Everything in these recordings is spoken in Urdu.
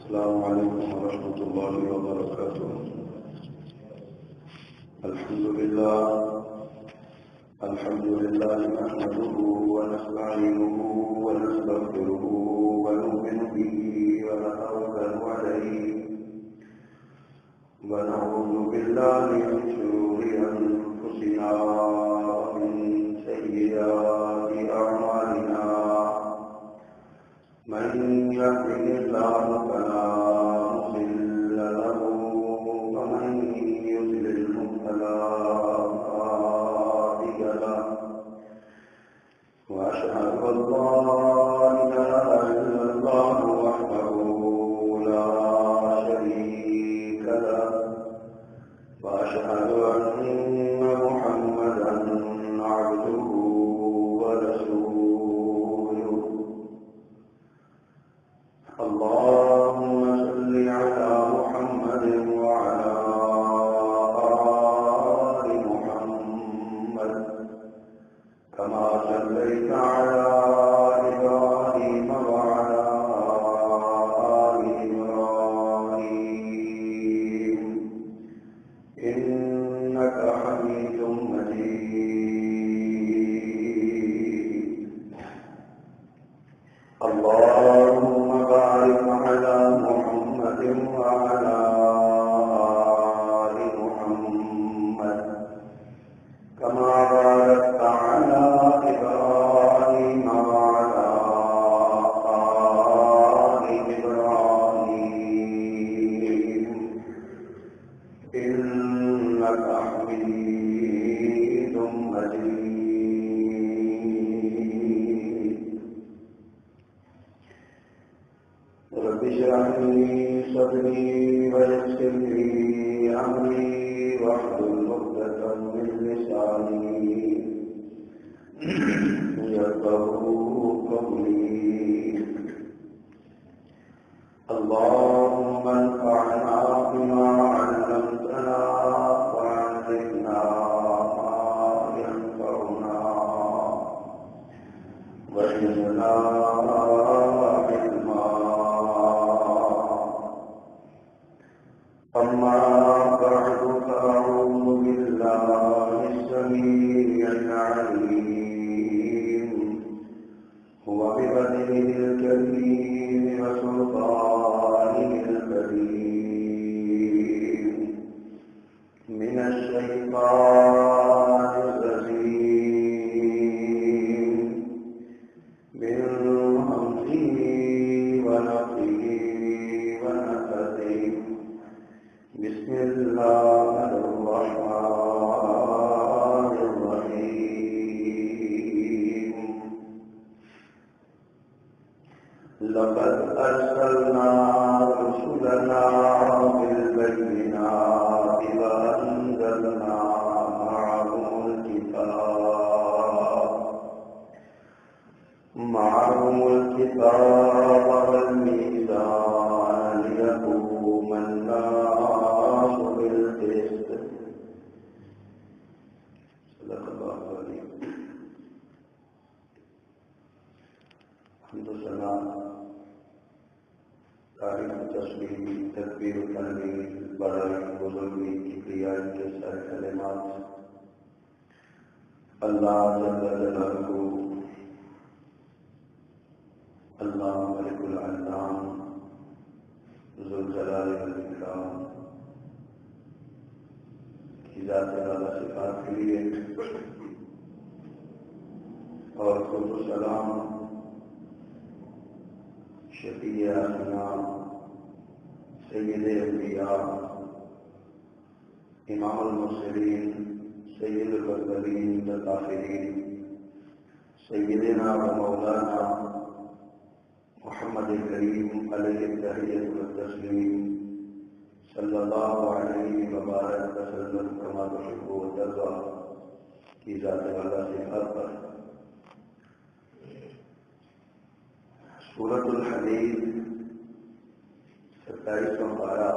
السلام عليكم ورحمة الله وبركاته. الحمد لله نحمده ونستعينه ونستغفره ونؤمن به ونتوكل عليه ونعوذ بالله من شرور أنفسنا ومن سيئات أعمالنا. من يهده الله فلا مضل له ومن يضلله فلا هادي له. وأشهد أن لا إله إلا الله وحده لا شريك له وأشهد أن محمدا عبده ورسوله. اللهم صل على محمد وعلى آل محمد كما صليت على إبراهيم وعلى آل إبراهيم إنك حميد مجيد. اللهم بارك على محمد وعلى آل محمد كما باركت على إبراهيم وعلى آل إبراهيم إنك حميد مجيد. رب اشرح لي صدري ويسر لي أمري واحلل عقدة من لساني يفقهوا قولي. اللهم انفعنا بما علمتنا وعلمنا ما ينفعنا وزدنا علما. أما بعد فأعوذ بالله السميع العليم هو بفضله الكريم وسلطانه الكريم من الشيطان الرجيم من همزه ونفخه ونفثه. بسم الله الرحمن الرحيم. لقد أرسلنا رسلنا بالبينات وأنزلنا معهم الكتاب والميزان ليقوم الناس بالقسط. صدق الله العظيم. حمد و ثنا، تعریف، تسبیح، تکبیر و تحلیل، بڑائی، بزرگی، کبریائی کے سارے کلمات اللہ جل جلالہ، اللہ ملک العنان ذو الجلال والاکرام کی ذات والا صفات کے لیے اور خود و سلام شفیع آسنا سید انبیاء امام المرسلین سید الاولین والآخرین سیدنا و مولانا محمد کریم علیہ التحیۃ والتسلیم صلی اللہ علیہ وبارک وسلم کما تحب و ترضی کی ذات والا صفات پر سورۃ الحدید 27واں پارہ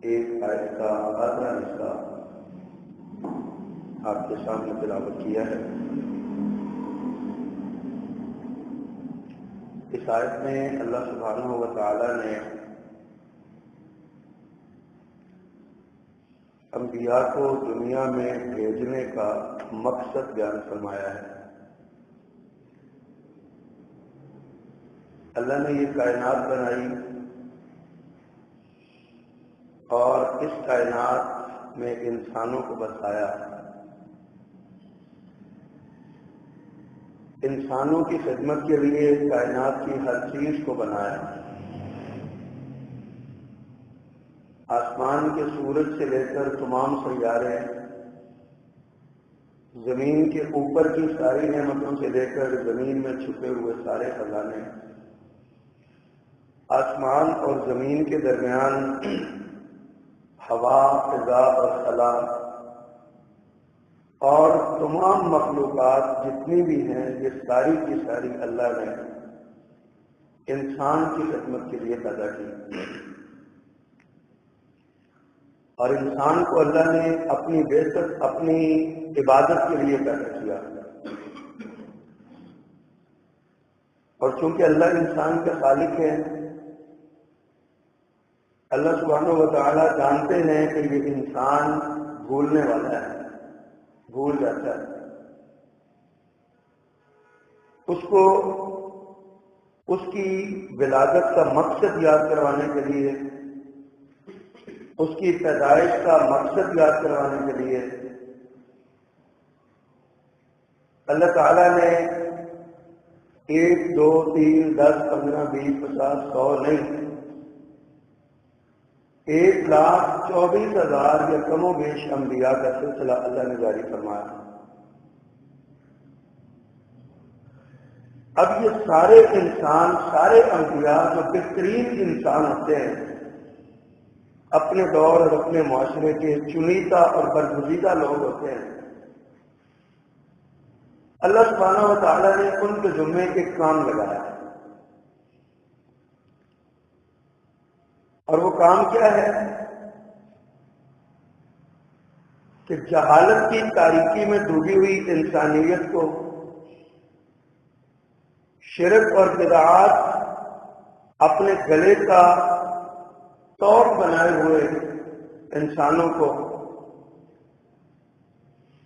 ایک آیت کا آدھا حصہ آپ کے سامنے تلاوت کیا ہے. اس آیت میں اللہ سبحانہ و تعالی نے انبیاء کو دنیا میں بھیجنے کا مقصد بیان فرمایا ہے۔ اللہ نے یہ کائنات بنائی اور اس کائنات میں انسانوں کو بسایا، انسانوں کی خدمت کے لیے کائنات کی ہر چیز کو بنایا، آسمان کے سورج سے لے کر تمام سیارے، زمین کے اوپر کی ساری نعمتوں سے لے کر زمین میں چھپے ہوئے سارے خزانے، آسمان اور زمین کے درمیان ہوا، فضا اور خلا، اور تمام مخلوقات جتنی بھی ہیں یہ ساری کی ساری اللہ نے انسان کی خدمت کے لیے پیدا کی، اور انسان کو اللہ نے اپنی بعثت، اپنی عبادت کے لیے پیدا کیا، اور چونکہ اللہ انسان کا خالق ہے، اللہ سبحانہ و تعالی جانتے ہیں کہ یہ انسان بھولنے والا ہے، بھول جاتا ہے، اس کو اس کی ولادت کا مقصد یاد کروانے کے لیے، اس کی پیدائش کا مقصد یاد کروانے کے لیے اللہ تعالیٰ نے 1 2 3 10 15 20 50 100 نہیں، 1,24,000 یا کم و بیش انبیاء کا سلسلہ اللہ نے جاری فرمایا۔ اب یہ سارے انسان، سارے انبیاء جو بہترین انسان ہوتے ہیں، اپنے دور اور اپنے معاشرے کے چنیدہ اور برگزیدہ لوگ ہوتے ہیں، اللہ سبحانہ و تعالیٰ نے ان کے ذمے ایک کام لگایا، اور وہ کام کیا ہے کہ جہالت کی تاریکی میں ڈوبی ہوئی انسانیت کو، شرک اور بدعات اپنے گلے کا توق بنائے ہوئے انسانوں کو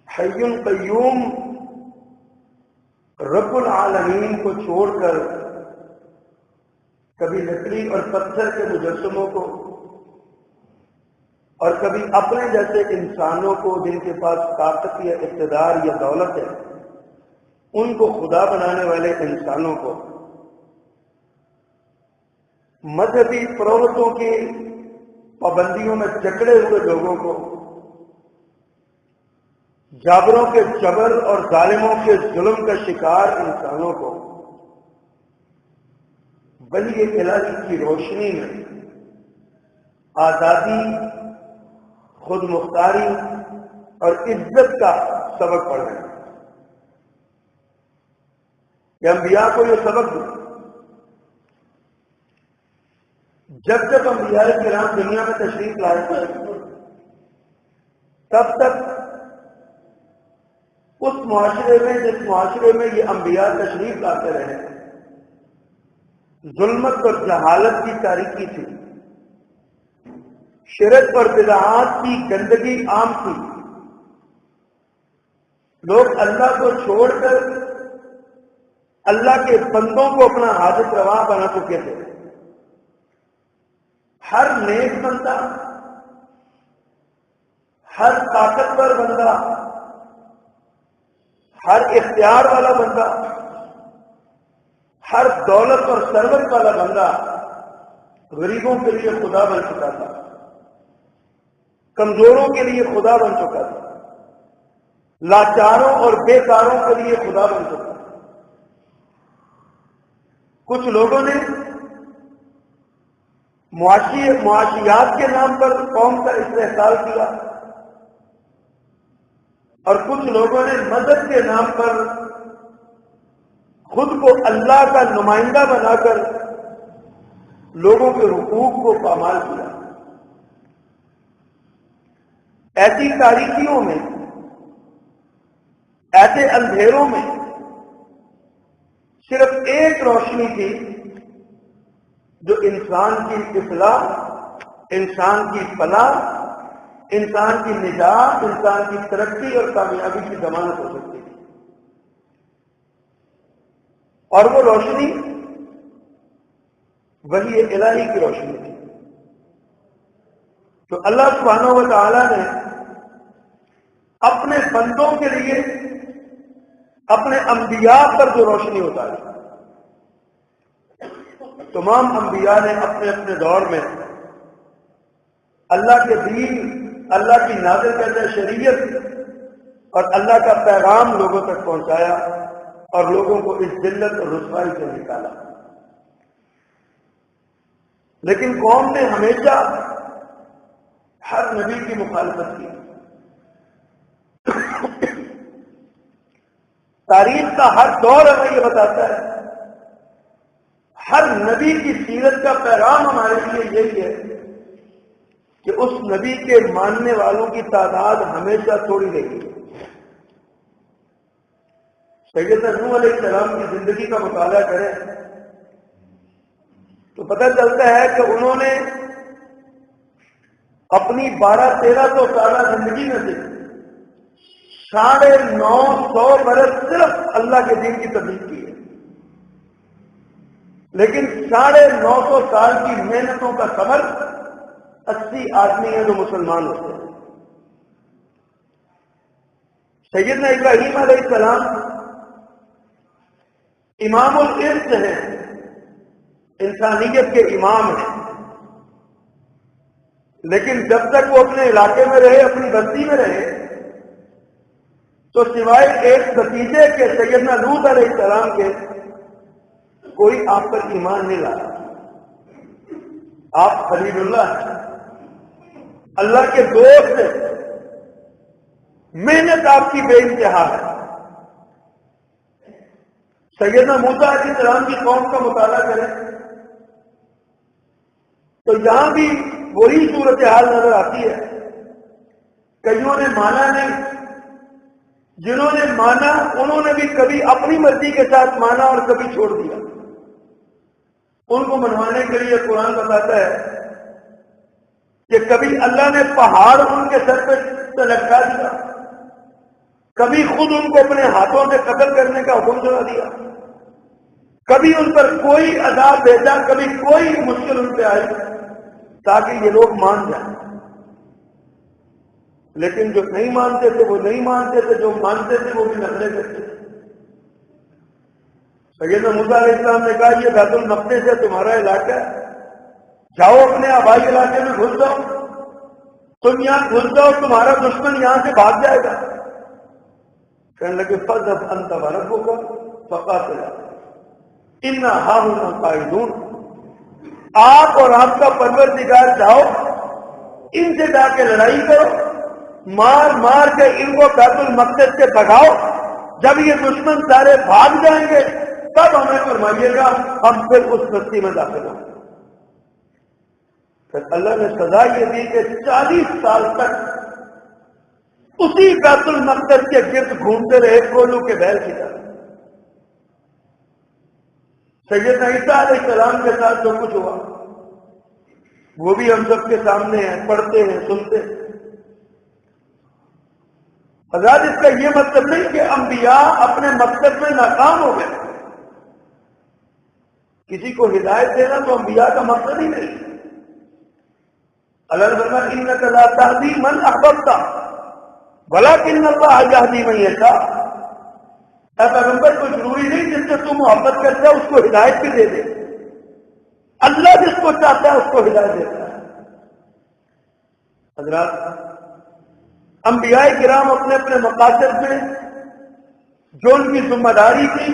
حی قیوم رب العالمین کو چھوڑ کر کبھی لکڑی اور پتھر کے مجسموں کو، اور کبھی اپنے جیسے انسانوں کو جن کے پاس طاقت یا اقتدار یا دولت ہے، ان کو خدا بنانے والے انسانوں کو، مذہبی فروغتوں کی پابندیوں میں جکڑے ہوئے لوگوں کو، جابروں کے جبر اور ظالموں کے ظلم کا شکار انسانوں کو وحی الہی کی روشنی میں آزادی، خود مختاری اور عزت کا سبق پڑھ رہے ہیں۔ کہ انبیاء کو یہ سبق دیا، جب جب انبیاء کرام دنیا میں تشریف لائے تب تک اس معاشرے میں، جس معاشرے میں یہ انبیاء تشریف لاتے رہے، ظلمت اور جہالت کی تاریکی تھی، شرک اور بدعات کی گندگی عام تھی، لوگ اللہ کو چھوڑ کر اللہ کے بندوں کو اپنا حاجت روا بنا چکے تھے۔ ہر نیک بندہ، ہر طاقتور بندہ، ہر اختیار والا بندہ، ہر دولت اور ثروت والا بندہ غریبوں کے لیے خدا بن چکا تھا، کمزوروں کے لیے خدا بن چکا تھا، لاچاروں اور بیکاروں کے لیے خدا بن چکا تھا۔ کچھ لوگوں نے معاشیات کے نام پر قوم کا استحصال کیا، اور کچھ لوگوں نے مذہب کے نام پر خود کو اللہ کا نمائندہ بنا کر لوگوں کے حقوق کو پامال کیا۔ ایسی تاریکیوں میں، ایسے اندھیروں میں صرف ایک روشنی تھی جو انسان کی اصلاح، انسان کی فلاح، انسان کی نجات، انسان کی ترقی اور کامیابی کی ضمانت ہو سکتی ہے۔ اور وہ روشنی وحی الہی کی روشنی تھی۔ تو اللہ سبحانہ و تعالی نے اپنے بندوں کے لیے اپنے انبیاء پر جو روشنی اتاری، تمام انبیاء نے اپنے اپنے دور میں اللہ کے دین، اللہ کی نازل کردہ شریعت اور اللہ کا پیغام لوگوں تک پہنچایا اور لوگوں کو اس ذلت اور رسوائی سے نکالا۔ لیکن قوم نے ہمیشہ ہر نبی کی مخالفت کی۔ تاریخ کا ہر دور ہمیں یہ بتاتا ہے، ہر نبی کی سیرت کا پیغام ہمارے لیے یہی ہے کہ اس نبی کے ماننے والوں کی تعداد ہمیشہ تھوڑی رہی ہے۔ سیدنا نوح علیہ السلام کی زندگی کا مطالعہ کریں تو پتہ چلتا ہے کہ انہوں نے اپنی 1200-1300 سالہ زندگی میں سے 950 برس صرف اللہ کے دین کی تبلیغ کی ہے، لیکن 950 سال کی محنتوں کا ثمر 80 آدمی ہیں جو مسلمان ہوتے ہیں۔ سیدنا ابراہیم علیہ السلام امام الانس ہیں، انسانیت کے امام ہیں، لیکن جب تک وہ اپنے علاقے میں رہے، اپنی بستی میں رہے، تو سوائے ایک بھتیجے کے سیدنا لوط علیہ السلام کے کوئی آپ پر ایمان نہیں لایا۔ آپ خلیل اللہ ہیں، اللہ کے دوست ہیں، محنت آپ کی بے انتہا ہے۔ سیدنا موسیٰ علیہ السلام کی قوم کا مطالعہ کریں تو یہاں بھی وہی صورتحال نظر آتی ہے۔ کئیوں نے مانا نہیں، جنہوں نے مانا انہوں نے بھی کبھی اپنی مرضی کے ساتھ مانا اور کبھی چھوڑ دیا۔ ان کو منوانے کے لیے قرآن بتاتا ہے کہ کبھی اللہ نے پہاڑ ان کے سر پہ لٹکا دیا، کبھی خود ان کو اپنے ہاتھوں سے قتل کرنے کا حکم سنا دیا، کبھی ان پر کوئی عذاب بھیجا، کبھی کوئی مشکل ان پہ آئی تاکہ یہ لوگ مان جائیں۔ لیکن جو نہیں مانتے تھے وہ نہیں مانتے تھے، جو مانتے تھے وہ بھی نخرے کرتے تھے۔ سیدنا موسیٰ علیہ السلام نے کہا یہ بیت المقدس ہے، تمہارا علاقہ ہے، جاؤ اپنے آبائی علاقے میں گھس جاؤ، تم یہاں گھس جاؤ، تمہارا دشمن یہاں سے بھاگ جائے گا۔ کہنے لگے فَاذْهَبْ أَنْتَ وَرَبُّكَ فَقَاتِلَا إِنَّا هَاهُنَا قَاعِدُونَ، آپ اور آپ کا پروردگار جاؤ، ان سے جا کے لڑائی کرو، مار مار کے ان کو بیت المقدس سے بھگاؤ، جب یہ دشمن سارے بھاگ جائیں گے تب ہمیں فرمائیے گا، ہم پھر اس بستی میں داخل ہوں۔ پھر اللہ نے سزا یہ دی کہ 40 سال تک اسی بیت المقدس کے گرد گھومتے رہے کولو کے بیل کی طرح۔ سیدنا عیسیٰ علیہ السلام کے ساتھ جو کچھ ہوا وہ بھی ہم سب کے سامنے ہے، پڑھتے ہیں، سنتے ہیں۔ حضرات اس کا یہ مطلب نہیں کہ انبیاء اپنے مقصد میں ناکام ہو گئے۔ کسی کو ہدایت دینا تو انبیاء کا مقصد ہی نہیں۔ اللہ نے فرمایا انک لا تہدی من احببت ولکن اللہ یہدی من یشاء۔ اے پیغمبر کوئی ضروری نہیں جس سے تو محبت کرتا ہے اس کو ہدایت بھی دے دے، اللہ جس کو چاہتا ہے اس کو ہدایت دیتا ہے۔ حضرات انبیاء کرام اپنے اپنے مقاصد میں جو ان کی ذمہ داری تھی،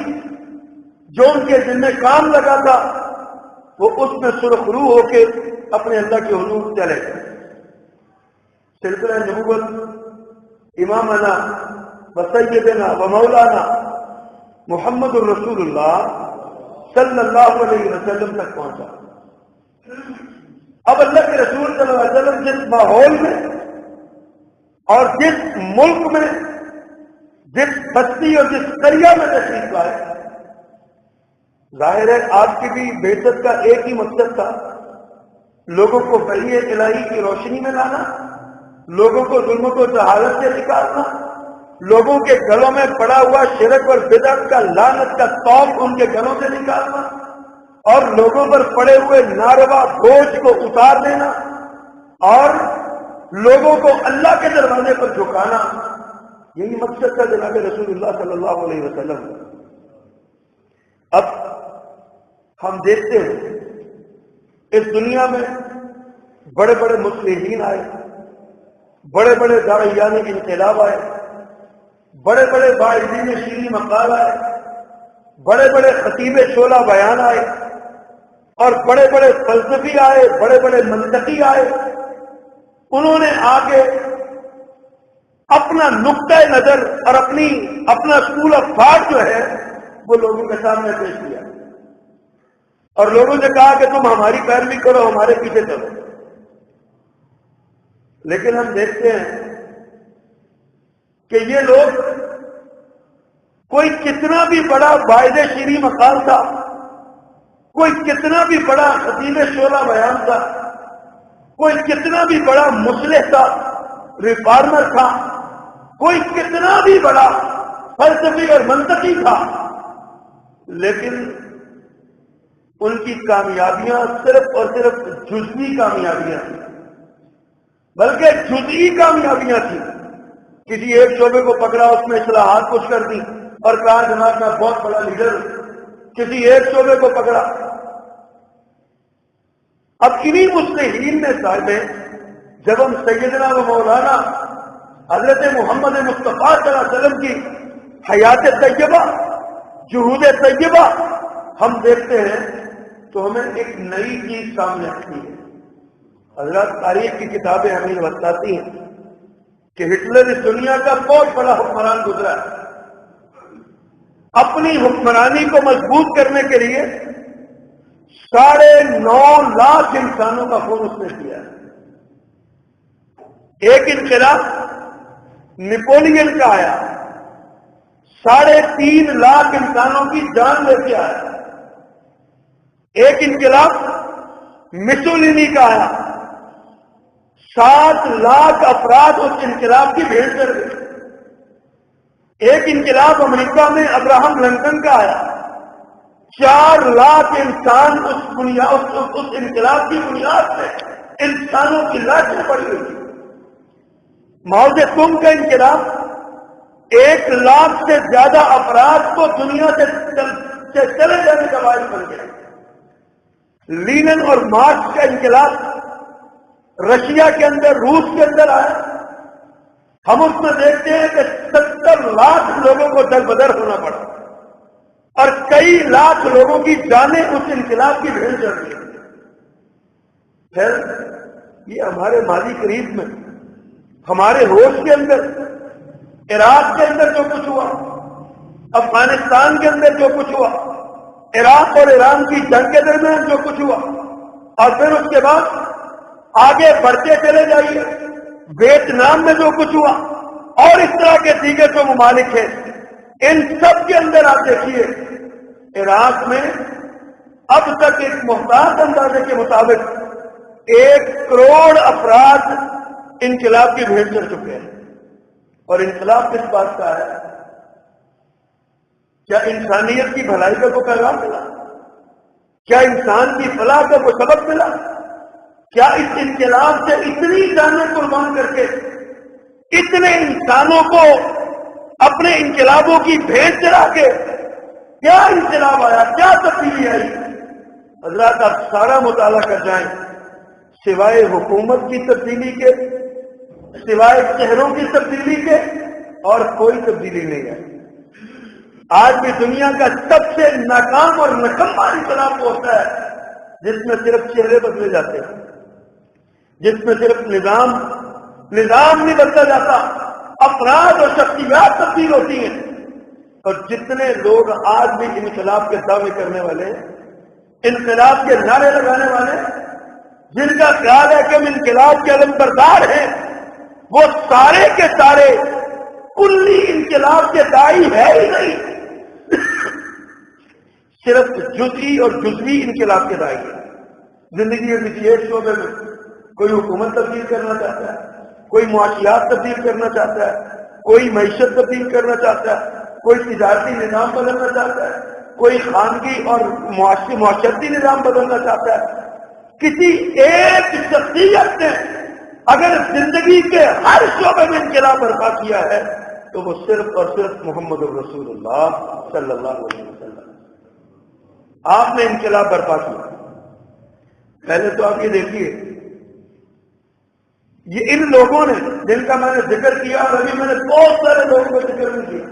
جو ان کے ذمہ کام لگا تھا، وہ اس میں سرخرو ہو کے اپنے اللہ کے حضور چلے گئے۔ سلسلہ نبوت امامنا و سیدنا و مولانا محمد الرسول اللہ صلی اللہ علیہ وسلم تک پہنچا۔ اب اللہ کے رسول صلی اللہ علیہ وسلم جس ماحول میں اور جس ملک میں، جس بستی اور جس قریہ میں تشریف لائے، ظاہر ہے آپ کی بھی بعثت کا ایک ہی مقصد تھا، لوگوں کو وحی الہی کی روشنی میں لانا، لوگوں کو ظلم و جہالت سے نکالنا، لوگوں کے گلوں میں پڑا ہوا شرک اور بدعت کا لعنت کا توق ان کے گلوں سے نکالنا، اور لوگوں پر پڑے ہوئے ناروا بوجھ کو اتار دینا، اور لوگوں کو اللہ کے دروازے پر جھکانا، یہی مقصد تھا جناب رسول اللہ صلی اللہ علیہ وسلم۔ اب ہم دیکھتے ہیں اس دنیا میں بڑے بڑے مصلحین آئے، بڑے بڑے داعیان انقلاب آئے، بڑے بڑے باعثین شیریں مقال آئے، بڑے بڑے خطیب شعلہ بیان آئے، اور بڑے بڑے فلسفی آئے، بڑے بڑے منطقی آئے۔ انہوں نے آگے اپنا نقطۂ نظر اور اپنا اسکول آف تھاٹ جو ہے وہ لوگوں کے سامنے پیش کیا، اور لوگوں نے کہا کہ تم ہماری پیروی کرو، ہمارے پیچھے چلو۔ لیکن ہم دیکھتے ہیں کہ یہ لوگ کوئی کتنا بھی بڑا واعظ شیریں مقال تھا، کوئی کتنا بھی بڑا خطیب شعلہ بیان تھا، کوئی کتنا بھی بڑا مصلح تھا، ریفارمر تھا، کوئی کتنا بھی بڑا فلسفی اور منطقی تھا، لیکن ان کی کامیابیاں صرف اور صرف جزوی کامیابیاں تھیں، بلکہ جزئی کامیابیاں تھیں۔ کسی ایک شعبے کو پکڑا، اس میں اصلاحات کچھ کر دی اور کہا جناب میں بہت بڑا لیڈر ہوں۔ کسی ایک شعبے کو پکڑا۔ اب انہی مصلحین میں صاحب جب ہم سیدنا و مولانا حضرت محمد مصطفیٰ صلی اللہ علیہ وسلم کی حیات طیبہ، جہود طیبہ ہم دیکھتے ہیں تو ہمیں ایک نئی چیز سامنے آتی ہے۔ حضرات تاریخ کی کتابیں ہمیں بتاتی ہیں کہ ہٹلر اس دنیا کا بہت بڑا حکمران گزرا ہے۔ اپنی حکمرانی کو مضبوط کرنے کے لیے 9.5 لاکھ انسانوں کا خون اس نے کیا ہے۔ ایک انقلاب نیپولین کا آیا، 3.5 لاکھ انسانوں کی جان لے کے آیا۔ ایک انقلاب مسولینی کا آیا، 7 لاکھ افراد اس انقلاب کی بھیڑ چڑھ گئے۔ ایک انقلاب امریکہ میں ابراہم لنکن کا آیا، 4 لاکھ انسان اس انقلاب کی بنیاد پہ انسانوں کی لاشیں پڑی ہوئی تھی۔ ماؤ زے تونگ کا انقلاب 1 لاکھ سے زیادہ افراد کو دنیا سے چلے جانے کا باعث بن گیا۔ لینن اور مارکس کا انقلاب رشیا کے اندر، روس کے اندر آیا۔ ہم اس میں دیکھتے ہیں کہ 70 لاکھ لوگوں کو در بدر ہونا پڑا اور کئی لاکھ لوگوں کی جانیں اس انقلاب کی بھیڑ چڑھ گئی۔ پھر یہ ہمارے ماضی قریب میں، ہمارے ہوش کے اندر، عراق کے اندر جو کچھ ہوا، افغانستان کے اندر جو کچھ ہوا، عراق اور ایران کی جنگ کے درمیان جو کچھ ہوا، اور پھر اس کے بعد آگے بڑھتے چلے جائیے ویتنام میں جو کچھ ہوا، اور اس طرح کے دیگر جو ممالک ہیں، ان سب کے اندر آپ دیکھیے عراق میں اب تک ایک محتاط اندازے کے مطابق 1 کروڑ افراد انقلاب کی بھیڑ چڑھ چکے ہیں۔ اور انقلاب کس بات کا ہے؟ کیا انسانیت کی بھلائی کا کوئی پیغام ملا؟ کیا انسان کی فلاح کا کوئی سبق ملا؟ کیا اس انقلاب سے اتنی جانیں قربان کر کے اتنے انسانوں کو اپنے انقلابوں کی بھیٹ چڑھا کے کیا انقلاب آیا، کیا تبدیلی آئی؟ حضرات آپ سارا مطالعہ کر جائیں، سوائے حکومت کی تبدیلی کے، سوائے چہروں کی تبدیلی کے اور کوئی تبدیلی نہیں ہے۔ آج بھی دنیا کا سب سے ناکام اور نکما انقلاب ہوتا ہے جس میں صرف چہرے بدلے جاتے ہیں، جس میں صرف نظام نہیں بدلا جاتا، افراد اور شخصیات تبدیل ہوتی ہیں۔ اور جتنے لوگ آج بھی انقلاب کے دعوے کرنے والے، انقلاب کے نعرے لگانے والے، جن کا خیال ہے کہ ہم انقلاب کے علم بردار ہیں، وہ سارے کے سارے کلی انقلاب کے داعی ہے ہی نہیں۔ صرف جزئی اور جزوی انقلاب کے داعی ہے۔ زندگی کے کسی ایک شعبے میں کوئی حکومت تبدیل کرنا چاہتا ہے، کوئی معاشیات تبدیل کرنا چاہتا ہے، کوئی معیشت تبدیل کرنا چاہتا ہے، کوئی تجارتی نظام بدلنا چاہتا ہے، کوئی خانگی اور معاشرتی نظام بدلنا چاہتا ہے۔ کسی ایک شخصیت نے اگر زندگی کے ہر شعبے میں انقلاب برپا کیا ہے تو وہ صرف اور صرف محمد رسول اللہ صلی اللہ علیہ وسلم، آپ نے انقلاب برپا کیا۔ پہلے تو آپ یہ دیکھیے، یہ ان لوگوں نے جن کا میں نے ذکر کیا اور ابھی میں نے بہت سارے لوگوں کا ذکر نہیں کیا،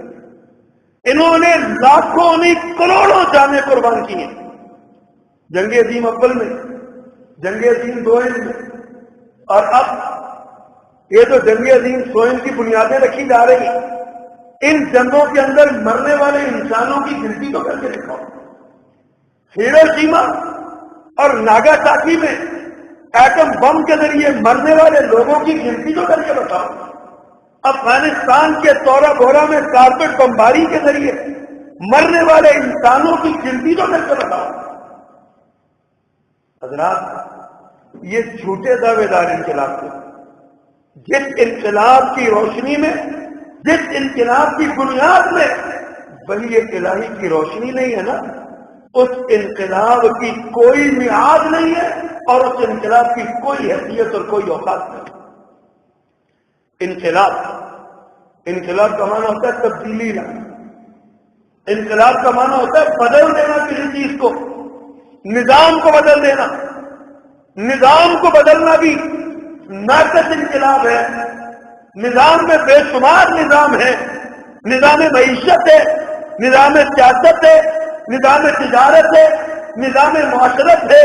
انہوں نے لاکھوں نہیں کروڑوں جانیں قربان کی ہیں جنگ عظیم اول میں، جنگ عظیم دوئم میں، اور اب یہ تو جنگ عظیم سوئم کی بنیادیں رکھی جا رہی ہیں۔ ان جنگوں کے اندر مرنے والے انسانوں کی گنتی تو کر کے دکھاؤ۔ ہیروشیما اور ناگاساکی میں ایٹم بم کے ذریعے مرنے والے لوگوں کی گنتی تو کر کے بتاؤ۔ افغانستان کے تورا بورا میں کارپیٹ بمباری کے ذریعے مرنے والے انسانوں کی گنتی تو کر کے بتاؤ۔ حضرات، یہ جھوٹے دعوے دار انقلاب تھے، جس انقلاب کی روشنی میں، جس انقلاب کی بنیاد میں وحی الہی کی روشنی نہیں ہے نا، اس انقلاب کی کوئی میعاد نہیں ہے اور اس انقلاب کی کوئی حیثیت اور کوئی اوقات نہیں۔ انقلاب کا معنی ہوتا ہے تبدیلی لانا، انقلاب کا معنی ہوتا ہے بدل دینا کسی چیز کو، نظام کو بدل دینا۔ نظام کو بدلنا بھی ناقص انقلاب ہے۔ نظام میں بے شمار نظام ہے، نظام معیشت ہے، نظام سیاست ہے، نظام تجارت ہے، نظام معاشرت ہے،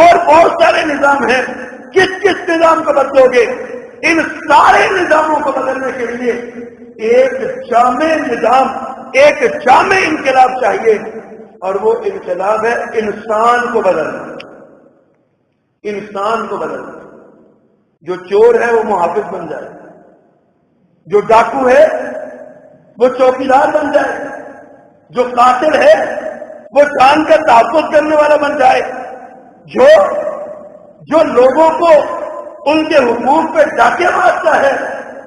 اور بہت سارے نظام ہیں۔ کس کس نظام کو بدلو گے؟ ان سارے نظاموں کو بدلنے کے لیے ایک جامع نظام، ایک جامع انقلاب چاہیے، اور وہ انقلاب ہے انسان کو بدلنا۔ انسان کو بدلنا۔ جو چور ہے وہ محافظ بن جائے، جو ڈاکو ہے وہ چوکیدار بن جائے، جو قاتل ہے وہ جان کا تحفظ کرنے والا بن جائے، جو لوگوں کو ان کے حقوق پہ ڈاکے مارتا ہے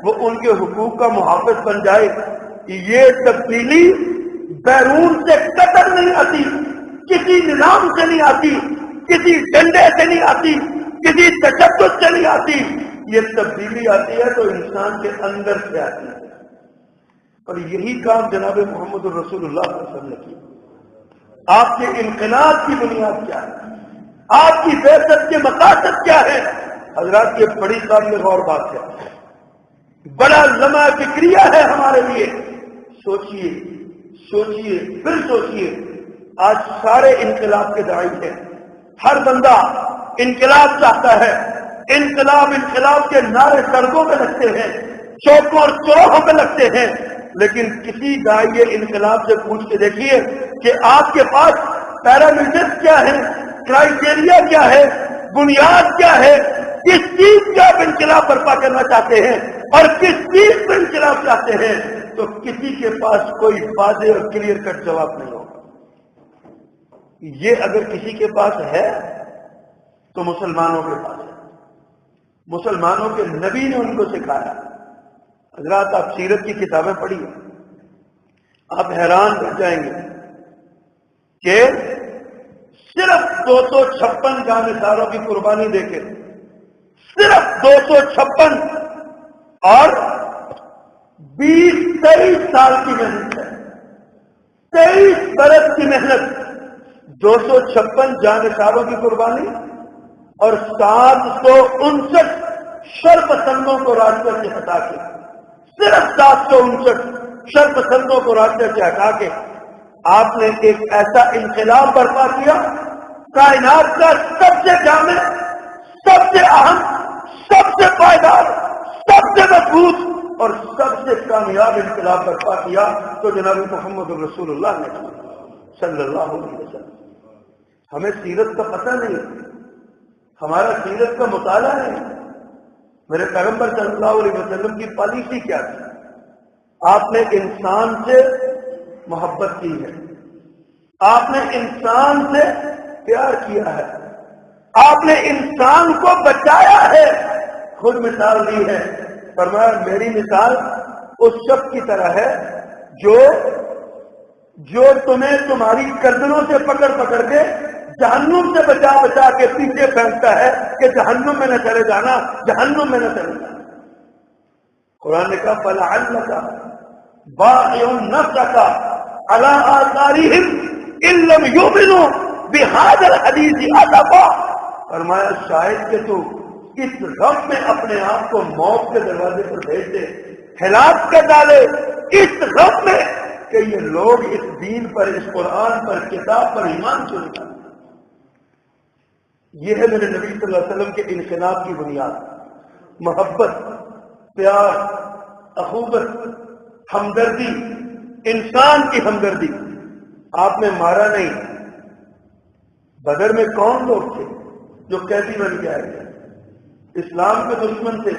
وہ ان کے حقوق کا محافظ بن جائے۔ یہ تبدیلی بیرون سے قطر نہیں آتی، کسی نظام سے نہیں آتی، کسی ڈنڈے سے نہیں آتی، کسی تشدد سے نہیں آتی۔ یہ تبدیلی آتی ہے تو انسان کے اندر سے آتی ہے، اور یہی کام جناب محمد الرسول اللہ صلی اللہ علیہ وسلم نے کیا۔ آپ کے انقلاب کی بنیاد کیا ہے؟ آپ کی بعثت کے مقاصد کیا ہے؟ حضرات، یہ بڑی قابل غور بات ہے، بڑا لمحہ فکریہ ہے ہمارے لیے۔ سوچئے پھر سوچئے، آج سارے انقلاب کے داعی ہیں، ہر بندہ انقلاب چاہتا ہے، انقلاب کے نعرے سڑکوں پہ لگتے ہیں، چوکوں اور چوراہوں پہ لگتے ہیں، لیکن کسی داعی انقلاب سے پوچھ کے دیکھیے کہ آپ کے پاس پیرامیٹرز کیا ہے، کرائیٹیریا کیا ہے، بنیاد کیا ہے، کس چیز کا آپ انقلاب برپا کرنا چاہتے ہیں اور کس چیز پر انقلاب چاہتے ہیں، تو کسی کے پاس کوئی واضح اور کلیئر کٹ جواب نہیں ہوگا۔ یہ اگر کسی کے پاس ہے تو مسلمانوں کے پاس ہے، مسلمانوں کے نبی نے ان کو سکھایا۔ حضرات، آپ سیرت کی کتابیں پڑھیے، آپ حیران رہ جائیں گے کہ صرف 256 جانثاروں کی قربانی دے کے، صرف 256 اور 23 سال کی محنت ہے، 23 برس کی محنت، 256 جانثاروں کی قربانی اور 759 شرپسندوں کو راستے سے ہٹا کے، صرف 759 شرپسندوں کو راستے سے ہٹا کے آپ نے ایک ایسا انقلاب برپا کیا، کائنات کا سب سے جامع، سب سے اہم، سب سے پائیدار، سب سے مضبوط اور سب سے کامیاب انقلاب برپا کیا تو جناب محمد رسول اللہ نے صلی اللہ علیہ وسلم۔ ہمیں سیرت کا پتہ نہیں، ہمارا سیرت کا مطالعہ نہیں، میرے پیغمبر صلی اللہ علیہ وسلم کی پالیسی کیا تھی؟ آپ نے انسان سے محبت کی ہے، آپ نے انسان سے پیار کیا ہے، آپ نے انسان کو بچایا ہے، خود مثال دی ہے، فرمایا میری مثال اس شخص کی طرح ہے جو تمہیں تمہاری گردنوں سے پکڑ پکڑ کے جہنم سے بچا بچا کے پیچھے پھینکتا ہے کہ جہنم میں نہ چلے جانا، جہنم میں نہ چلے جانا۔ قرآن نے کہا فَلَعَلَّكَ بَاخِعٌ نَفْسَكَ عَلَىٰ آثَارِهِمْ إِن لَّمْ يُؤْمِنُوا بِهَٰذَا الْحَدِيثِ أَسَفًا، فرمایا شاید کہ تو اس غم میں اپنے آپ کو موت کے دروازے پر بھیج دے، ہلاک کر ڈالے اس غم میں کہ یہ لوگ اس دین پر، اس قرآن پر، کتاب پر ایمان کیوں نہیں لاتے۔ یہ ہے میرے نبی صلی اللہ علیہ وسلم کے انقلاب کی بنیاد، محبت، پیار، اخوت، ہمدردی، انسان کی ہمدردی۔ آپ نے مارا نہیں۔ بدر میں کون لوگ تھے جو قیدی بن کے آئے تھے؟ اسلام کے دشمن تھے،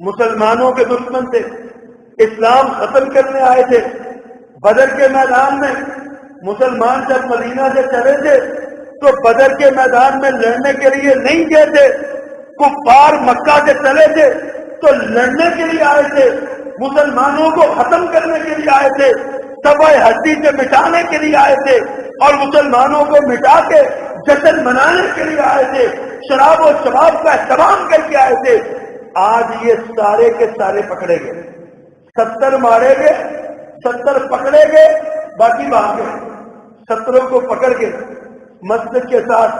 مسلمانوں کے دشمن تھے، اسلام ختم کرنے آئے تھے۔ بدر کے میدان میں مسلمان جب مدینہ سے چلے تھے تو بدر کے میدان میں لڑنے کے لیے نہیں گئے تھے، کفار مکہ سے چلے تھے تو لڑنے کے لیے آئے تھے، مسلمانوں کو ختم کرنے کے لیے آئے تھے، سبع ہستی سے مٹانے کے لیے آئے تھے اور مسلمانوں کو مٹا کے جشن منانے کے لیے آئے تھے، شراب و شباب کا اہتمام کر کے آئے تھے۔ آج یہ سارے کے سارے پکڑے گئے، 70 مارے گئے، 70 پکڑے گئے، باقی بھاگ گئے۔ 70 کو پکڑ کے مسجد کے ساتھ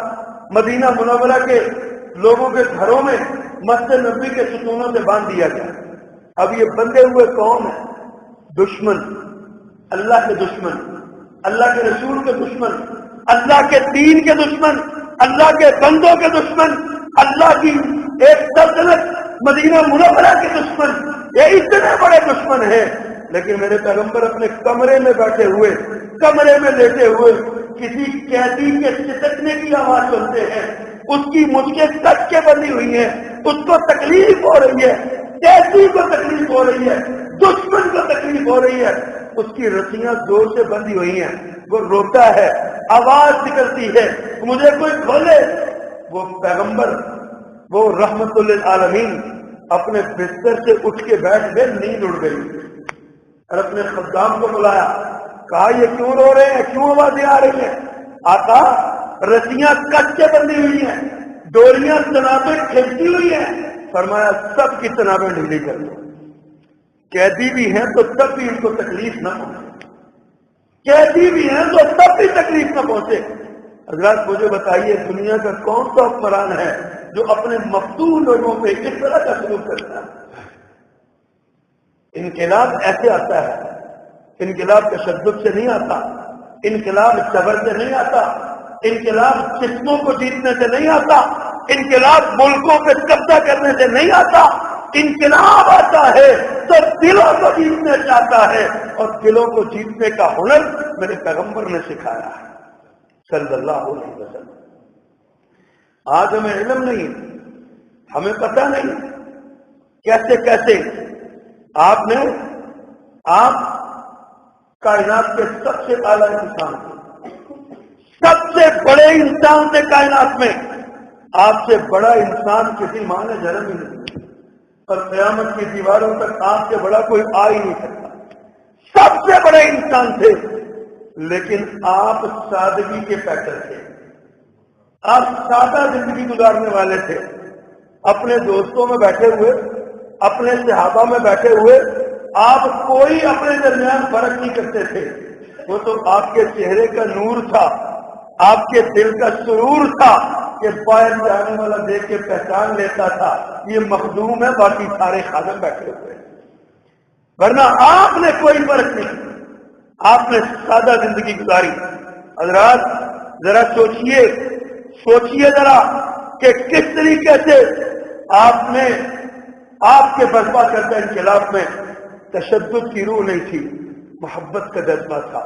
مدینہ منورہ کے لوگوں کے گھروں میں مسجد نبی کے ستونوں سے باندھ دیا گیا۔ اب یہ بندے ہوئے کون ہیں؟ دشمن، اللہ کے دشمن، اللہ کے رسول کے دشمن، اللہ کے دین کے دشمن، اللہ کے بندوں کے دشمن، اللہ کی ایک سلطنت مدینہ منورہ کے دشمن۔ یہ اتنے بڑے دشمن ہیں، لیکن میرے پیغمبر اپنے کمرے میں بیٹھے ہوئے، کمرے میں لیٹے ہوئے کسی قیدی کے سسکنے کی آواز سنتے ہیں، اس کی مجھے کٹ کے بندی ہوئی ہے، اس کو تکلیف ہو رہی ہے، قیدی کو تکلیف ہو رہی ہے، دشمن کو تکلیف ہو رہی ہے، اس کی رسیاں زور سے بندھی ہوئی ہیں، وہ روتا ہے، آواز نکلتی ہے، مجھے کوئی کھولے۔ وہ پیغمبر، وہ رحمت للعالمین، اپنے بستر سے اٹھ کے بیٹھ گئے، نیند اڑ گئی اور اپنے خدام کو بلایا، کہا یہ کیوں رو رہے ہیں، کیوں آوازیں آ رہی ہیں؟ آقا رسیاں کٹ کے بندھی ہوئی ہیں، ڈوریاں تنابیں کھینچی ہوئی ہیں۔ فرمایا سب کی تنابیں ڈھیلی کر دو، قیدی بھی ہیں تو تب بھی ان کو تکلیف نہ پہنچے، قیدی بھی ہیں تو تب بھی تکلیف نہ پہنچے۔ حضرات مجھے بتائیے دنیا کا کون سا حکمران ہے جو اپنے مفتون لوگوں پہ اس طرح کا سلوک کرتا ہے؟ انقلاب ایسے آتا ہے، انقلاب تشدد سے نہیں آتا، انقلاب صبر سے نہیں آتا، انقلاب جسموں کو جیتنے سے نہیں آتا، انقلاب ملکوں پہ قبضہ کرنے سے نہیں آتا، انقلاب آتا ہے تو دلوں کو جیتنے چاہتا ہے، اور دلوں کو جیتنے کا ہنر میرے پیغمبر نے سکھایا ہے صلی اللہ علیہ وسلم۔ آج ہمیں علم نہیں، ہمیں پتہ نہیں کیسے کیسے آپ کائنات کے سب سے اعلیٰ انسان تھے، سب سے بڑے انسان تھے کائنات میں، آپ سے بڑا انسان کسی ماں نے جنم ہی نہیں، اور قیامت کی دیواروں تک آپ سے بڑا کوئی آ ہی نہیں سکتا، سب سے بڑے انسان تھے، لیکن آپ سادگی کے پیکر تھے، آپ سادہ زندگی گزارنے والے تھے، اپنے دوستوں میں بیٹھے ہوئے، اپنے صحابہ میں بیٹھے ہوئے آپ کوئی اپنے درمیان فرق نہیں کرتے تھے، وہ تو آپ کے چہرے کا نور تھا، آپ کے دل کا سرور تھا کہ باہر جانے والا دیکھ کے پہچان لیتا تھا یہ مخدوم ہے، باقی سارے خادم بیٹھے ہوئے، ورنہ آپ نے کوئی فرق نہیں، آپ نے سادہ زندگی گزاری۔ حضرات ذرا سوچئے ذرا کہ کس طریقے سے آپ کے برپا کردہ انقلاب میں تشدد کی روح نہیں تھی، محبت کا جذبہ تھا،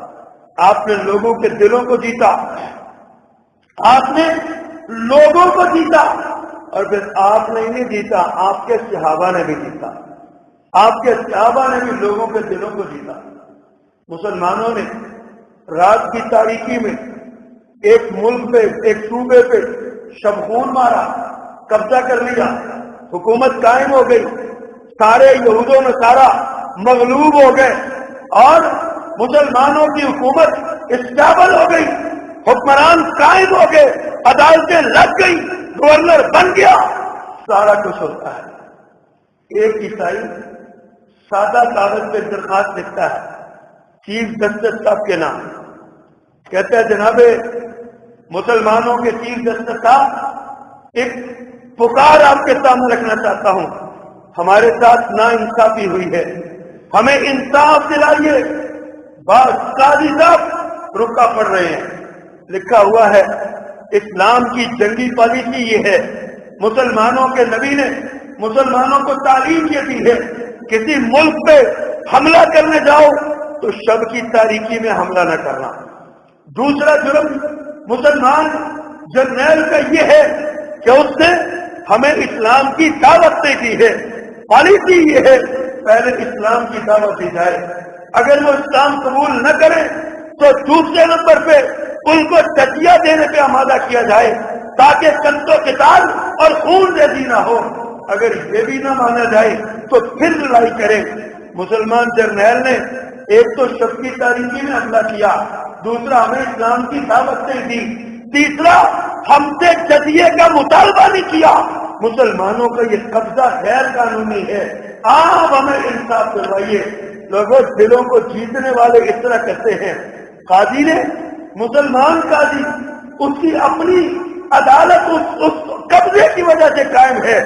آپ نے لوگوں کے دلوں کو جیتا، آپ نے لوگوں کو جیتا، اور پھر آپ نے نہیں جیتا، آپ کے صحابہ نے بھی جیتا، آپ کے صحابہ نے بھی لوگوں کے دلوں کو جیتا۔ مسلمانوں نے رات کی تاریکی میں ایک ملک پہ، ایک صوبے پہ شبخون مارا، قبضہ کر لیا، حکومت قائم ہو گئی، سارے یہود و نصارا مغلوب ہو گئے اور مسلمانوں کی حکومت اسٹیبل ہو گئی، حکمران قائم ہو گئے، عدالتیں لگ گئی، گورنر بن گیا، سارا کچھ ہوتا ہے۔ ایک عیسائی سادہ کاغذ پہ درخواست لکھتا ہے چیف جسٹس صاحب کے نام، کہتا ہے جناب مسلمانوں کے چیف جسٹس صاحب ایک پکار آپ کے سامنے رکھنا چاہتا ہوں، ہمارے ساتھ ناانصافی ہوئی ہے، ہمیں انصاف دلائیے۔ بعض قاضی صاحب رکا پڑ رہے ہیں، لکھا ہوا ہے اسلام کی جنگی پالیسی یہ ہے، مسلمانوں کے نبی نے مسلمانوں کو تعلیم یہ دی ہے کسی ملک پہ حملہ کرنے جاؤ تو شب کی تاریکی میں حملہ نہ کرنا۔ دوسرا جرم مسلمان جرنیل کا یہ ہے کہ اس نے ہمیں اسلام کی دعوت نہیں دی ہے، پالیسی یہ ہے پہلے اسلام کی دعوت دی جائے، اگر وہ اسلام قبول نہ کرے تو دوسرے نمبر پہ ان کو جزیہ دینے پہ آمادہ کیا جائے تاکہ قتل و قتال اور خون ریزی نہ ہو، اگر یہ بھی نہ مانا جائے تو پھر لڑائی کرے۔ مسلمان جرنیل نے ایک تو شب کی تاریکی میں حملہ کیا، دوسرا ہمیں اسلام کی دعوت نہیں دی، تیسرا ہم سے جزیے کا مطالبہ نہیں کیا۔ مسلمانوں کا یہ قبضہ غیر قانونی ہے، آپ ہمیں انصاف دلوائیے۔ لوگوں دلوں کو جیتنے والے اس طرح کرتے ہیں۔ قاضی نے، مسلمان قاضی، اس کی اپنی عدالت اس قبضے کی وجہ سے قائم ہے،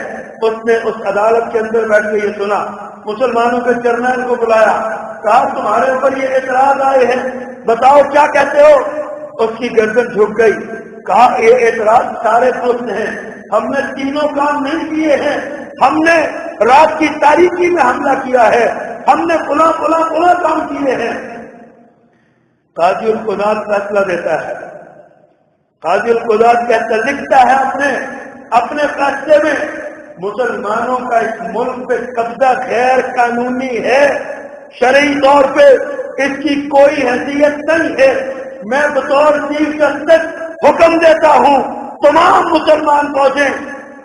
اس نے اس عدالت کے اندر بیٹھ کے یہ سنا، مسلمانوں کے جرنیل کو بلایا، کہا تمہارے اوپر یہ اعتراض آئے ہیں، بتاؤ کیا کہتے ہو؟ اس کی گردن جھک گئی، کہا یہ اعتراض سارے درست ہیں، ہم نے تینوں کام نہیں کیے ہیں، ہم نے رات کی تاریکی میں حملہ کیا ہے، ہم نے فلاں فلاں فلاں کام کیے ہیں۔ قاضی القضات فیصلہ دیتا ہے، قاضی القضات کہتا لکھتا ہے اپنے فیصلے میں مسلمانوں کا اس ملک پہ قبضہ غیر قانونی ہے، شرعی طور پہ اس کی کوئی حیثیت نہیں ہے، میں بطور چیف جسٹس حکم دیتا ہوں تمام مسلمان فوجیں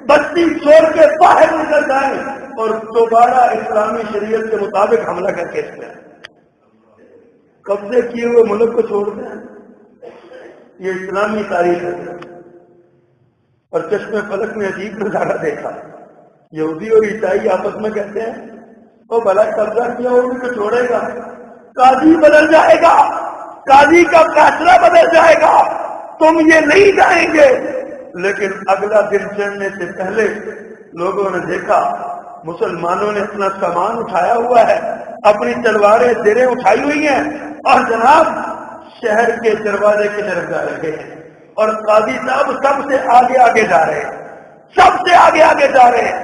بستی چھوڑ کے باہر نکل جائیں اور دوبارہ اسلامی شریعت کے مطابق حملہ کر کے اس میں قبضے کیے ہوئے ملک کو چھوڑ دیں۔ یہ اسلامی تاریخ ہے۔ اور چشمے فلک میں عجیب نظارہ دیکھا، یہودی اور عیسائی آپس میں کہتے ہیں وہ بھلا قبضہ کیا ہوگا تو چھوڑے گا، قاضی بدل جائے گا، قاضی کا فیصلہ بدل جائے گا، تم یہ نہیں جائیں گے۔ لیکن اگلا دن چڑھنے سے پہلے لوگوں نے دیکھا مسلمانوں نے اپنا سامان اٹھایا ہوا ہے، اپنی تلواریں زیریں اٹھائی ہوئی ہیں اور جناب شہر کے دروازے کی طرف جا رہے ہیں، اور قاضی صاحب سب سے آگے آگے جا رہے ہیں، سب سے آگے آگے جا رہے ہیں،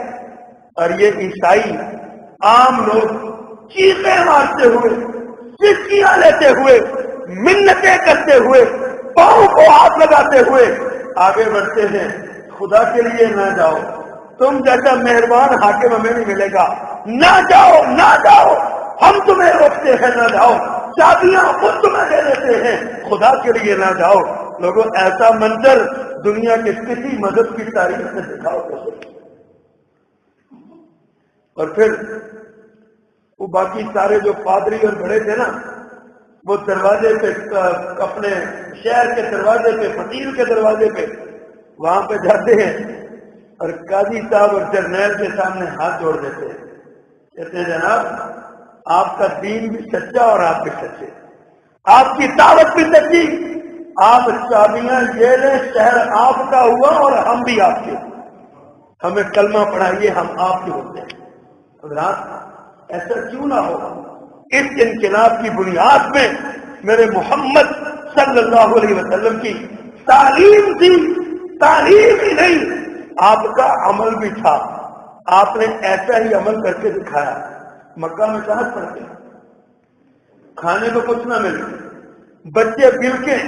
اور یہ عیسائی عام لوگ چیخیں مارتے ہوئے، سسکیاں لیتے ہوئے، منتیں کرتے ہوئے، پاؤں کو ہاتھ لگاتے ہوئے آگے بڑھتے ہیں۔ خدا کے لیے نہ جاؤ، تم جیسا مہربان حاکم ہمیں نہیں ملے گا، نہ جاؤ نہ جاؤ، ہم تمہیں روکتے ہیں نہ جاؤ، چابیاں خود تمہیں دے دیتے ہیں، خدا کے لیے نہ جاؤ۔ لوگوں ایسا منظر دنیا کے کسی مذہب کی تاریخ میں دکھاؤ کیسے؟ اور پھر وہ باقی سارے جو پادری اور بڑے تھے نا، وہ دروازے پہ اپنے شہر کے دروازے پہ، فقیر کے دروازے پہ وہاں پہ جاتے ہیں اور قاضی صاحب اور جرنیل کے سامنے ہاتھ جوڑ دیتے ہیں، کہتے ہیں جناب آپ کا دین بھی سچا اور آپ بھی سچے، آپ کی دعوت بھی سچی، آپ چابیاں یہ لیں، شہر آپ کا ہوا اور ہم بھی آپ کے، ہمیں کلمہ پڑھائیے، ہم آپ کے ہوتے ہیں۔ حضرات ایسا کیوں نہ ہو؟ اس انقلاب کی بنیاد میں میرے محمد صلی اللہ علیہ وسلم کی تعلیم تھی، تعلیم ہی نہیں آپ کا عمل بھی تھا، آپ نے ایسا ہی عمل کر کے دکھایا۔ مکہ میں صحت پڑھتے کھانے کو کچھ نہ ملے، بچے بلکیں،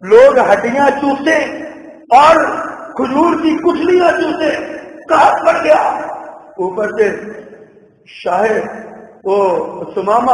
لوگ ہڈیاں چوسے اور کھجور کی کچلیاں چوسے، قحط پڑ گیا، اوپر سے شاہ وہ سمامہ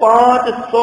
500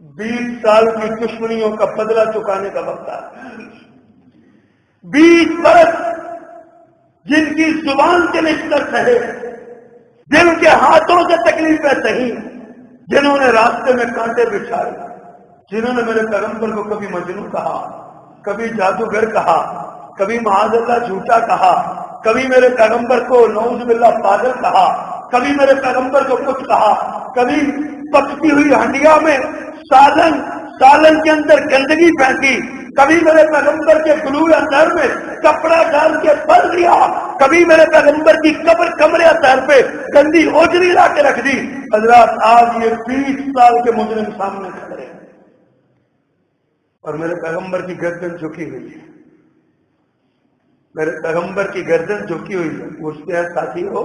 20 سال کی دشمنیوں کا بدلہ چکانے کا وقت آیا. 20 برس جن کی زبان کے نشتر سہے، جن کے ہاتھوں سے تکلیفیں سہی، جنہوں نے راستے میں کانٹے بچھائے، جنہوں نے میرے پیغمبر کو کبھی مجنون کہا، کبھی جادوگر کہا، کبھی معاذ اللہ جھوٹا کہا، کبھی میرے پیغمبر کو نعوذ باللہ پاگل کہا، کبھی میرے پیغمبر کو کچھ کہا، کبھی پکتی ہوئی ہنڈیا میں سالن کے اندر گندگی پھینکی، کبھی میرے پیغمبر کے گلوئے اثر میں کپڑا ڈال کے پل دیا، کبھی میرے پیغمبر کی کمرے اثر پہ گندی اوجری لا کے رکھ دی. حضرات آج یہ 20 سال کے مجرم سامنے کھڑے ہیں اور میرے پیغمبر کی گردن جھکی ہوئی ہے. میرے پیغمبر کی گردن جھکی ہوئی ہے. پوچھتے ہیں ساتھی ہو،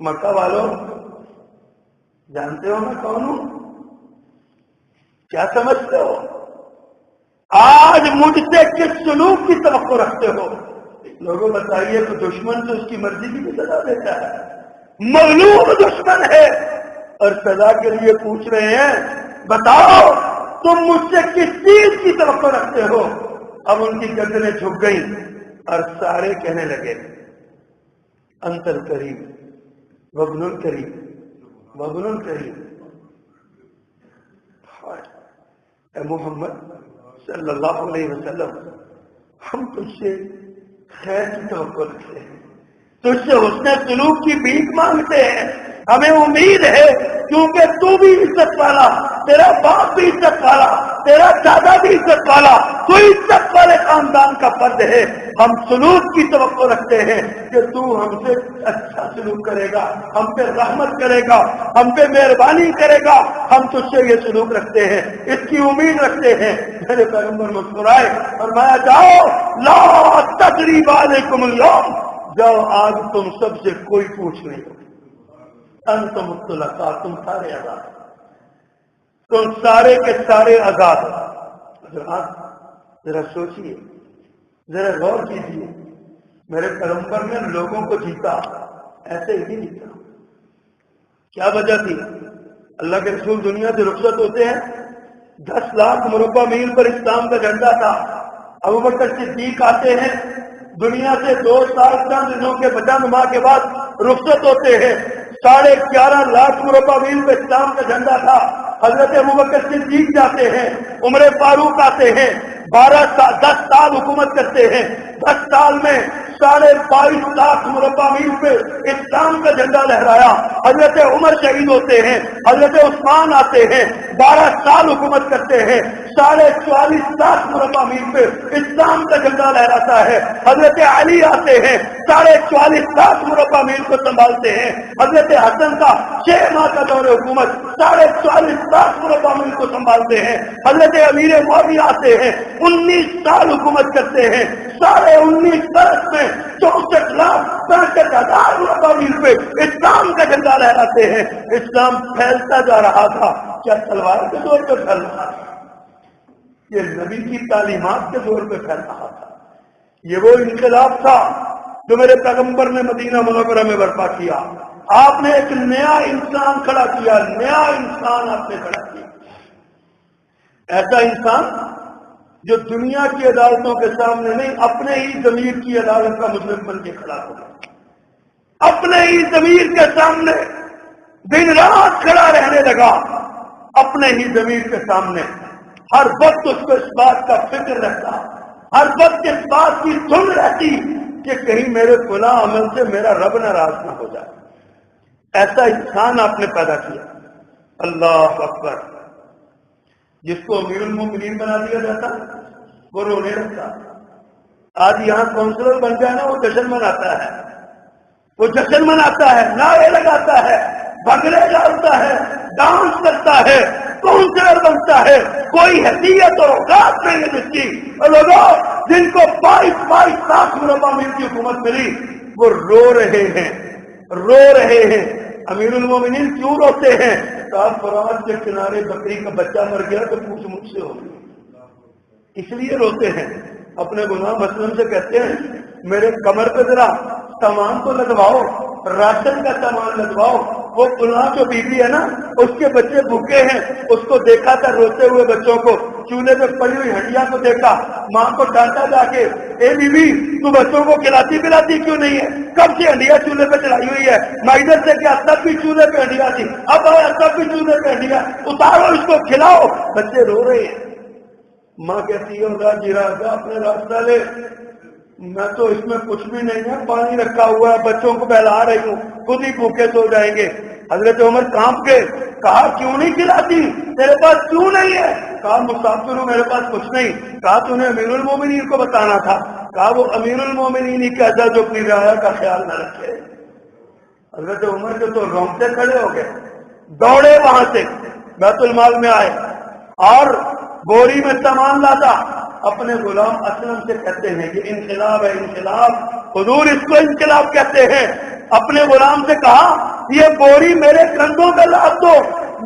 مکہ والوں، جانتے ہو میں کون ہوں؟ کیا سمجھتے ہو؟ آج مجھ سے کس سلوک کی توقع رکھتے ہو؟ لوگوں بتائیے تو دشمن تو اس کی مرضی کی بھی سزا دیتا ہے. مغلوب دشمن ہے اور سزا کے لیے پوچھ رہے ہیں بتاؤ تم مجھ سے کس چیز کی توقع رکھتے ہو؟ اب ان کی گردنیں جھک گئی اور سارے کہنے لگے انت الکریم وابن الکریم وابن الکریم. اے محمد صلی اللہ علیہ وسلم، ہم تجھ سے خیر کی توقع رکھتے ہیں، تجھ سے حسن سلوک کی بھیک مانگتے ہیں. ہمیں امید ہے کیونکہ تو بھی عزت والا، تیرا باپ بھی عزت والا، تیرا دادا بھی عزت والا، تو عزت والے خاندان کا فرد ہے. ہم سلوک کی توقع رکھتے ہیں کہ تو ہم سے اچھا سلوک کرے گا، ہم پہ رحمت کرے گا، ہم پہ مہربانی کرے گا. ہم تجھ سے یہ سلوک رکھتے ہیں، اس کی امید رکھتے ہیں. میرے پیغمبر مسکرائے اور میں جاؤ لا تثریب علیکم اليوم، جاؤ آج تم سب سے کوئی پوچھ نہیں ہوگی. انتم الطلقاء، تم سارے آزاد، تم سارے کے سارے آزاد. ذرا سوچئے، ذرا غور کیجیے. میرے پیغمبر نے لوگوں کو جیتا، ایسے ہی نہیں جیتا. کیا وجہ تھی؟ اللہ کے رسول دنیا سے رخصت ہوتے ہیں، 10 لاکھ مربع میل پر اسلام کا جھنڈا تھا. ابوبکر صدیق آتے ہیں، دنیا سے 2 سال چند دنوں کے بچا نما کے بعد رخصت ہوتے ہیں. 11.5 لاکھ مربع میل پہ اسلام کا جھنڈا تھا. حضرت ابوبکر صدیق جاتے ہیں، عمر فاروق آتے ہیں، 10 سال حکومت کرتے ہیں. 10 سال میں 22.5 لاکھ مربع میل پہ اسلام کا جھنڈا لہرایا. حضرت عمر شہید ہوتے ہیں، حضرت عثمان آتے ہیں، 12 سال حکومت کرتے ہیں، 44.5 لاکھ مربع میل پہ اسلام کا جھنڈا لہراتا ہے. حضرت علی آتے ہیں، 44.5 لاکھ مربع میل کو سنبھالتے ہیں. حضرت حسن کا 6 ماہ کا دور حکومت 44.5 لاکھ مربع میل کو سنبھالتے ہیں. حضرت امیر معاویہ آتے ہیں، 19 سال حکومت کرتے ہیں. 19.5 برس میں 64,65,000 مربع میل پہ اسلام کا جھنڈا لہراتے ہیں. اسلام پھیلتا جا رہا تھا. کیا تلوار کے زور پہ پھیل رہا تھا؟ یہ نبی کی تعلیمات کے زور پہ پھیل رہا تھا. یہ وہ انقلاب تھا جو میرے پیغمبر نے مدینہ منورہ میں برپا کیا. آپ نے ایک نیا انسان کھڑا کیا، نیا انسان آپ نے کھڑا کیا. ایسا انسان جو دنیا کی عدالتوں کے سامنے نہیں، اپنے ہی ضمیر کی عدالت کا مجرم بن کے کھڑا ہو گیا. اپنے ہی ضمیر کے سامنے دن رات کھڑا رہنے لگا. اپنے ہی ضمیر کے سامنے ہر وقت اس کو اس بات کا فکر رہتا، ہر وقت اس بات کی دھن رہتی کہ کہیں میرے فلاں عمل سے میرا رب ناراض نہ ہو جائے. ایسا انسان آپ نے پیدا کیا. اللہ اکبر. جس کو امیر المومنین بنا دیا جاتا وہ رونے لگتا. آج یہاں کونسلر بن جائے نا، وہ جشن مناتا ہے، وہ جشن مناتا ہے، نعرے لگاتا ہے، بھنگڑے ڈالتا ہے، ڈانس کرتا ہے، کونسلر بنتا ہے. کوئی حیثیت اور اوقات نہیں ہے جس کی. اور لوگوں جن کو 22 لاکھ مربع میل کی حکومت ملی وہ رو رہے ہیں، رو رہے ہیں. امیر المومنین کیوں روتے ہیں؟ فرات کے کنارے بکری کا بچہ مر گیا تو پوچھ مجھ سے ہو گئی، اس لیے روتے ہیں. اپنے گناہ مسلم سے کہتے ہیں میرے کمر پہ ذرا سامان تو لگواؤ، راشن کا سامان لگواؤ. وہ فلاں جو بیوی ہے نا اس کے بچے بھوکے ہیں، اس کو دیکھا تھا روتے ہوئے بچوں کو، چولہے پہ پڑی ہوئی ہنڈیا کو دیکھا، ماں کو ڈانٹا جا کے، اے بیوی تو بچوں کو کھلاتی پلاتی کیوں نہیں ہے؟ کب سے ہنڈیا چولہے پہ چڑھائی ہوئی ہے؟ ماں ادھر سے کیا تب بھی چولہے پہ ہنڈیا تھی، اب آیا تب بھی چولہے پہ ہنڈیا، اتارو اس کو کھلاؤ، بچے رو رہے ہیں۔ ماں کہتی ہے جی راجا اپنے راستہ لے، میں تو اس میں کچھ بھی نہیں ہے، پانی رکھا ہوا ہے، بچوں کو بہلا رہی ہوں، خود ہی بھوکے سو جائیں گے۔ حضرت عمر کانپ کے کہا کیوں نہیں کھلاتی، تیرے پاس کیوں نہیں ہے؟ کہا مسافر ہوں، میرے پاس کچھ نہیں۔ کہا تو نے امیر المومنین کو بتانا تھا۔ کہا وہ امیر المومنین ہی کہتا جو اپنی رعایا کا خیال نہ رکھے۔ حضرت عمر کے تو رونگٹے کھڑے ہو گئے، دوڑے وہاں سے بیت المال میں آئے اور بوری میں سامان لاتا، اپنے غلام اسلم سے کہتے ہیں یہ انقلاب ہے، انقلاب، حضور اس کو انقلاب کہتے ہیں۔ اپنے غلام سے کہا یہ بوری میرے کندھوں پہ لاد دو،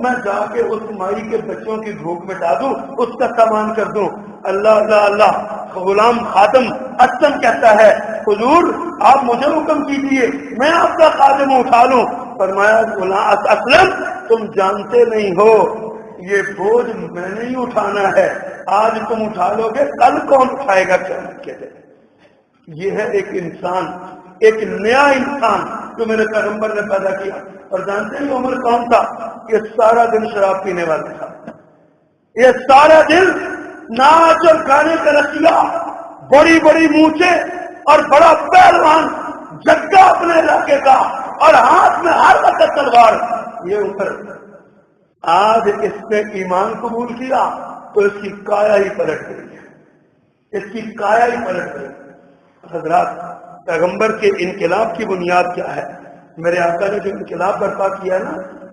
میں جا کے اس مائی کے بچوں کی بھوک مٹا دوں، اس کا سامان کر دوں۔ اللہ اللہ اللہ، غلام خادم اسلم کہتا ہے حضور آپ مجھے حکم کیجیے میں آپ کا خادم اٹھا لوں۔ فرمایا غلام اسلم تم جانتے نہیں ہو یہ بوجھ میں نہیں اٹھانا ہے، آج تم اٹھا لو گے کل کون اٹھائے گا قیامت کے دن۔ یہ ہے ایک انسان، ایک نیا انسان جو میرے پیغمبر نے پیدا کیا۔ اور جانتے ہیں عمر کون تھا؟ یہ سارا دن شراب پینے والا تھا، یہ سارا دن ناچ اور گانے کا رسیا، بڑی بڑی مونچھیں اور بڑا پہلوان جگہ اپنے علاقے کا، اور ہاتھ میں ہر وقت تلوار۔ یہ عمر آج اس نے ایمان قبول کیا تو اس کی کایا ہی پلٹ گئی ہے، اس کی کایا ہی پلٹ گئی۔ حضرات پیغمبر کے انقلاب کی بنیاد کیا ہے؟ میرے آقا نے جو انقلاب برپا کیا نا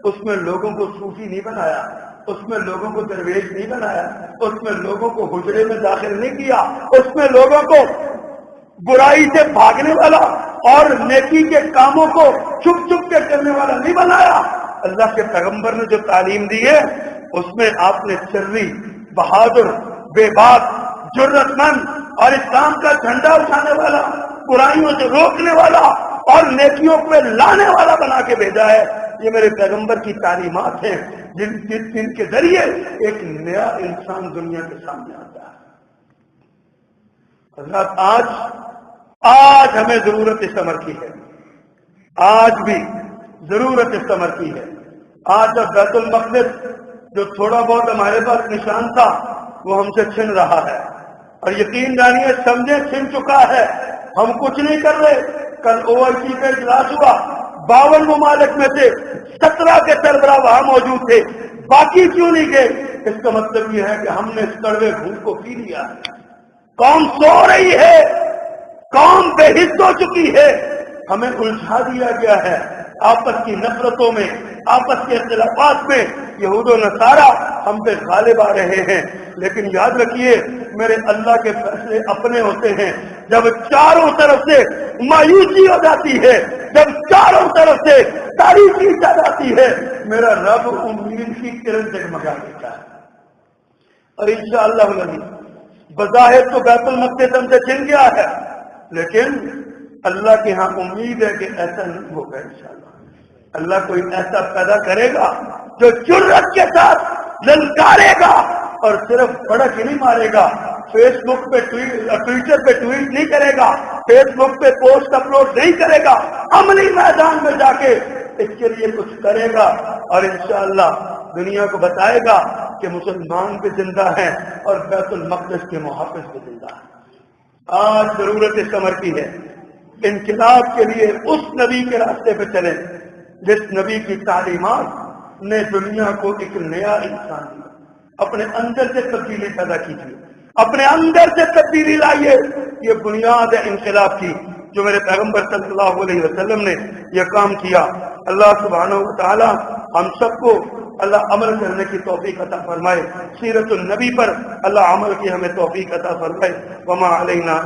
اس میں لوگوں کو صوفی نہیں بنایا، اس میں لوگوں کو درویش نہیں بنایا، اس میں لوگوں کو حجرے میں داخل نہیں کیا، اس میں لوگوں کو برائی سے بھاگنے والا اور نیکی کے کاموں کو چھپ چھپ کے کرنے والا نہیں بنایا۔ اللہ کے پیغمبر نے جو تعلیم دی ہے اس میں آپ نے چرری، بہادر، بے باک، جرت مند اور اسلام کا جھنڈا اٹھانے والا، برائیوں سے روکنے والا اور نیکیوں پہ لانے والا بنا کے بھیجا ہے۔ یہ میرے پیغمبر کی تعلیمات ہیں جن کے ذریعے ایک نیا انسان دنیا کے سامنے آتا ہے۔ حضرات آج ہمیں ضرورت اس عمر کی ہے، آج بھی ضرورت اس عمر کی ہے۔ آج جب بیت المقدس جو تھوڑا بہت ہمارے پاس نشان تھا وہ ہم سے چھن رہا ہے، اور یقین جانیے سمجھے چھن چکا ہے، ہم کچھ نہیں کر رہے۔ کل OIC کا اجلاس ہوا، 52 ممالک میں سے 17 کے سربراہ وہاں موجود تھے، باقی کیوں نہیں گئے؟ اس کا مطلب یہ ہے کہ ہم نے اس کڑوے خون کو پی لیا، قوم سو رہی ہے، قوم بے حس ہو چکی ہے، ہمیں الجھا دیا گیا ہے آپس کی نفرتوں میں، آپس کے اختلافات میں۔ یہود و نصارہ ہم پہ غالب آ رہے ہیں، لیکن یاد رکھیے میرے اللہ کے فیصلے اپنے ہوتے ہیں۔ جب چاروں طرف سے مایوسی ہو جاتی ہے، جب چاروں طرف سے تاریکی چھا جاتی ہے، میرا رب امید کی کرن جگمگا دیتا ہے۔ اور انشاءاللہ بظاہر تو بیت المقدس ہم سے چھن گیا ہے، لیکن اللہ کے ہاں امید ہے کہ ایسا نہیں ہوگا۔ انشاءاللہ اللہ کوئی ایسا پیدا کرے گا جو جرأت کے ساتھ للکارے گا، اور صرف بڑک ہی نہیں مارے گا، فیس بک پہ ٹویٹر پہ ٹویٹ نہیں کرے گا، فیس بک پہ پوسٹ اپلوڈ نہیں کرے گا، عملی میدان میں جا کے اس کے لیے کچھ کرے گا، اور انشاءاللہ دنیا کو بتائے گا کہ مسلمان بھی زندہ ہیں اور بیت المقدس کے محافظ بھی زندہ ہیں۔ آج ضرورت اس عمر کی ہے انقلاب کے لیے اس نبی کے راستے پہ چلیں جس نبی کی تعلیمات نے دنیا کو ایک نیا انسان دیا۔ اپنے اندر سے تبدیلی پیدا کیجیے، اپنے اندر سے تبدیلی لائیے۔ یہ بنیاد ہے انقلاب کی جو میرے پیغمبر صلی اللہ علیہ وسلم نے یہ کام کیا۔ اللہ سبحانہ و تعالی ہم سب کو اللہ عمل کرنے کی توفیق عطا فرمائے، سیرت النبی پر اللہ عمل کی ہمیں توفیق عطا فرمائے۔ وما علینا